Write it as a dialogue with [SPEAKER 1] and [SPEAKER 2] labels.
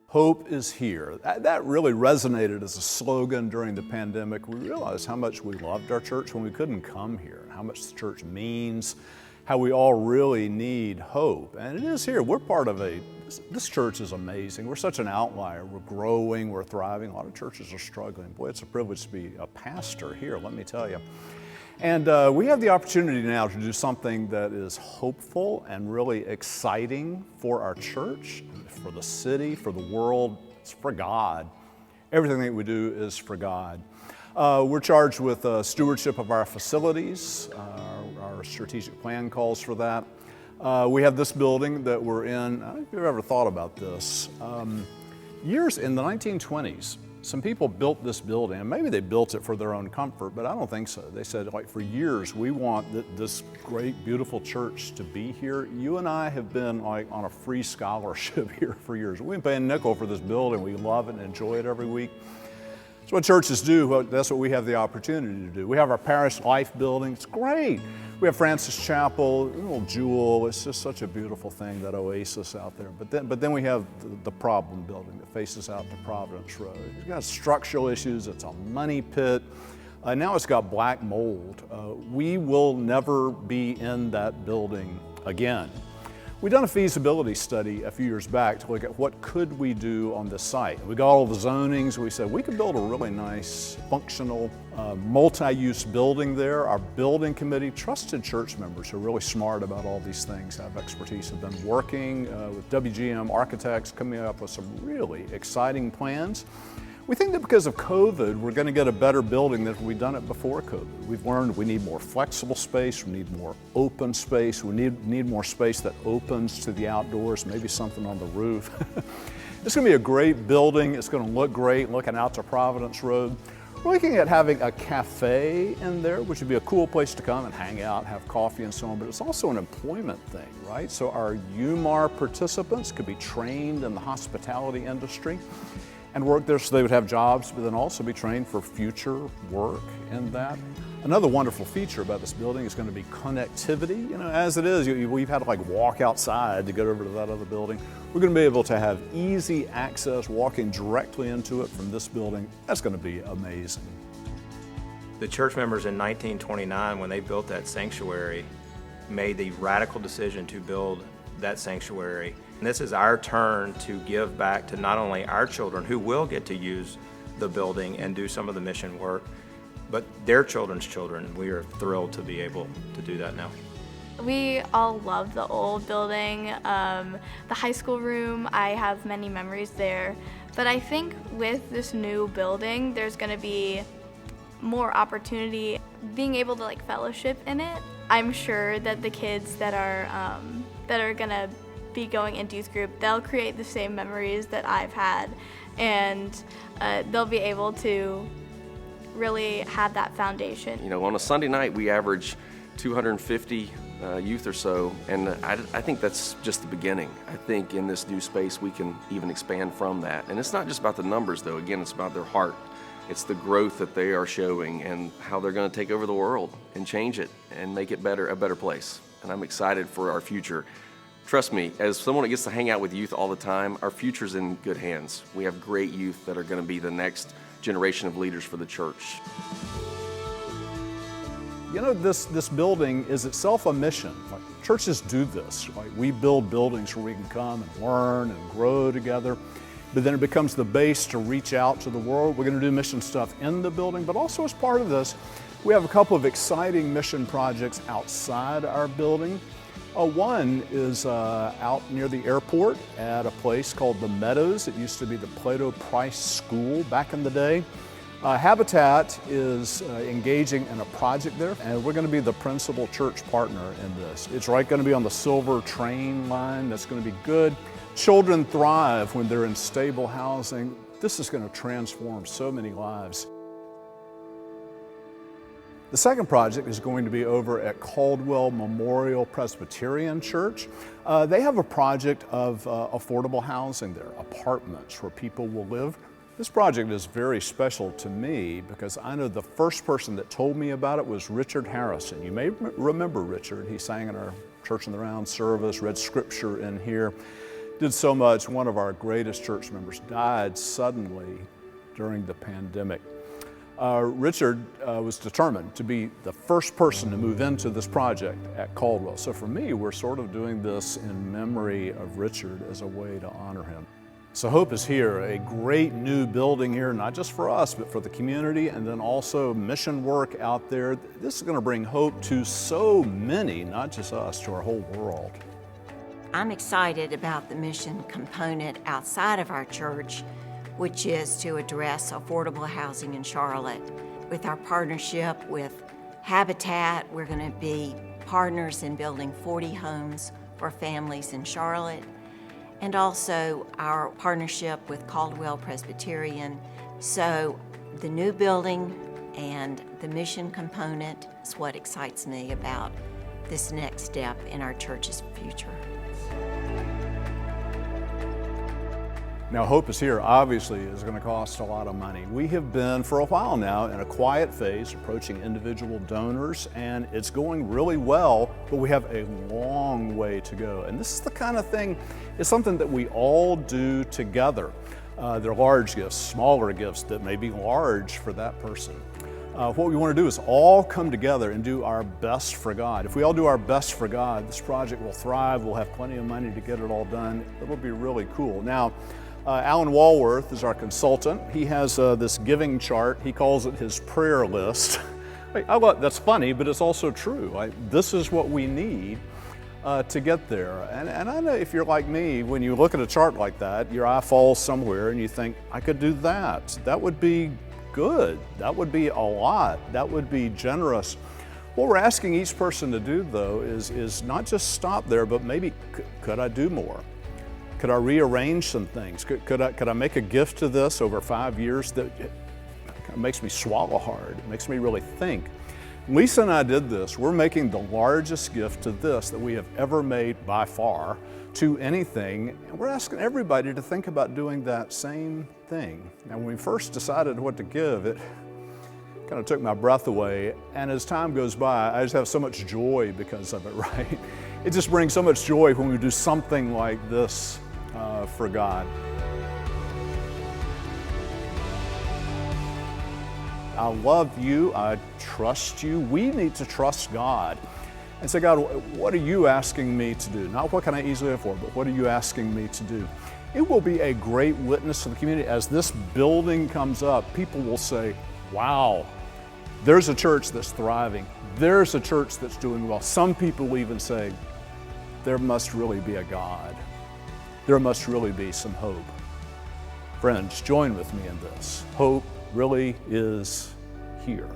[SPEAKER 1] Hope is here. That really resonated as a slogan during the pandemic. We realized how much we loved our church when we couldn't come here, how much the church means, how we all really need hope. And it is here. We're part of this church is amazing. We're such an outlier. We're growing, we're thriving. A lot of churches are struggling. Boy, it's a privilege to be a pastor here, let me tell you. And we have the opportunity now to do something that is hopeful and really exciting for our church, for the city, for the world. It's for God. Everything that we do is for God. We're charged with stewardship of our facilities. Our strategic plan calls for that. We have this building that we're in. I don't know if you've ever thought about this. Years in the 1920s, some people built this building, and maybe they built it for their own comfort, but I don't think so. They said, like, for years, we want this great, beautiful church to be here. You and I have been like on a free scholarship here for years. We've been paying a nickel for this building. We love it and enjoy it every week. That's what churches do. That's what we have the opportunity to do. We have our Parish Life building. It's great. We have Francis Chapel, a little jewel. It's just such a beautiful thing, that oasis out there. But then we have the problem building that faces out to Providence Road. It's got structural issues. It's a money pit. Now it's got black mold. We will never be in that building again. We've done a feasibility study a few years back to look at what could we do on this site. We got all the zonings. We said we could build a really nice, functional, multi-use building there. Our building committee, trusted church members who are really smart about all these things, have expertise, have been working with WGM architects, coming up with some really exciting plans. We think that because of COVID, we're going to get a better building than we've done it before COVID. We've learned we need more flexible space, we need more open space, we need more space that opens to the outdoors, maybe something on the roof. It's going to be a great building. It's going to look great looking out to Providence Road. We're looking at having a cafe in there, which would be a cool place to come and hang out, have coffee and so on, but it's also an employment thing, right? So our UMAR participants could be trained in the hospitality industry and work there so they would have jobs, but then also be trained for future work in that. Another wonderful feature about this building is going to be connectivity. You know, as it is, we've had to like walk outside to get over to that other building. We're going to be able to have easy access, walking directly into it from this building. That's going to be amazing.
[SPEAKER 2] The church members in 1929, when they built that sanctuary, made the radical decision to build that sanctuary. And this is our turn to give back to not only our children, who will get to use the building and do some of the mission work, but their children's children. We are thrilled to be able to do that now.
[SPEAKER 3] We all love the old building. The high school room, I have many memories there. But I think with this new building, there's going to be more opportunity, being able to like fellowship in it. I'm sure that the kids that are going to be going into youth group, they'll create the same memories that I've had, and they'll be able to really have that foundation.
[SPEAKER 4] You know, on a Sunday night we average 250 youth or so, and I think that's just the beginning. I think in this new space we can even expand from that. And it's not just about the numbers though, again, it's about their heart. It's the growth that they are showing and how they're going to take over the world and change it and make it a better place. And I'm excited for our future. Trust me, as someone that gets to hang out with youth all the time, our future's in good hands. We have great youth that are going to be the next generation of leaders for the church.
[SPEAKER 1] You know, this building is itself a mission. Like, churches do this. Like, we build buildings where we can come and learn and grow together, but then it becomes the base to reach out to the world. We're going to do mission stuff in the building, but also as part of this, we have a couple of exciting mission projects outside our building. One is out near the airport at a place called the Meadows. It used to be the Plato Price School back in the day. Habitat is engaging in a project there, and we're going to be the principal church partner in this. It's going to be on the Silver train line. That's going to be good. Children thrive when they're in stable housing. This is going to transform so many lives. The second project is going to be over at Caldwell Memorial Presbyterian Church. They have a project of affordable housing there, apartments where people will live. This project is very special to me because I know the first person that told me about it was Richard Harrison. You may remember Richard. He sang in our Church in the Round service, read scripture in here. did so much. One of our greatest church members died suddenly during the pandemic. Richard was determined to be the first person to move into this project at Caldwell. So for me, we're sort of doing this in memory of Richard as a way to honor him. So Hope is here, a great new building here, not just for us, but for the community, and then also mission work out there. This is going to bring hope to so many, not just us, to our whole world.
[SPEAKER 5] I'm excited about the mission component outside of our church, which is to address affordable housing in Charlotte. With our partnership with Habitat, we're going to be partners in building 40 homes for families in Charlotte, and also our partnership with Caldwell Presbyterian. So the new building and the mission component is what excites me about this next step in our church's future.
[SPEAKER 1] Now, Hope is here obviously is going to cost a lot of money. We have been for a while now in a quiet phase, approaching individual donors, and it's going really well, but we have a long way to go. And this is the kind of thing, it's something that we all do together. There are large gifts, smaller gifts that may be large for that person. What we want to do is all come together and do our best for God. If we all do our best for God, this project will thrive, we'll have plenty of money to get it all done. It'll be really cool. Now, Alan Walworth is our consultant. He has this giving chart. He calls it his prayer list. I thought that's funny, but it's also true. This is what we need to get there. And I know if you're like me, when you look at a chart like that, your eye falls somewhere and you think, I could do that. That would be good. That would be a lot. That would be generous. What we're asking each person to do, though, is not just stop there, but maybe, could I do more? Could I rearrange some things? Could I make a gift to this over 5 years that kind of makes me swallow hard? It makes me really think. Lisa and I did this. We're making the largest gift to this that we have ever made by far to anything. And we're asking everybody to think about doing that same thing. Now, when we first decided what to give, it kind of took my breath away. And as time goes by, I just have so much joy because of it, right? It just brings so much joy when we do something like this for God. I love you, I trust you. We need to trust God and say, God, what are you asking me to do? Not what can I easily afford, but what are you asking me to do? It will be a great witness to the community. As this building comes up, people will say, wow, there's a church that's thriving. There's a church that's doing well. Some people will even say, there must really be a God. There must really be some hope. Friends, join with me in this. Hope really is here.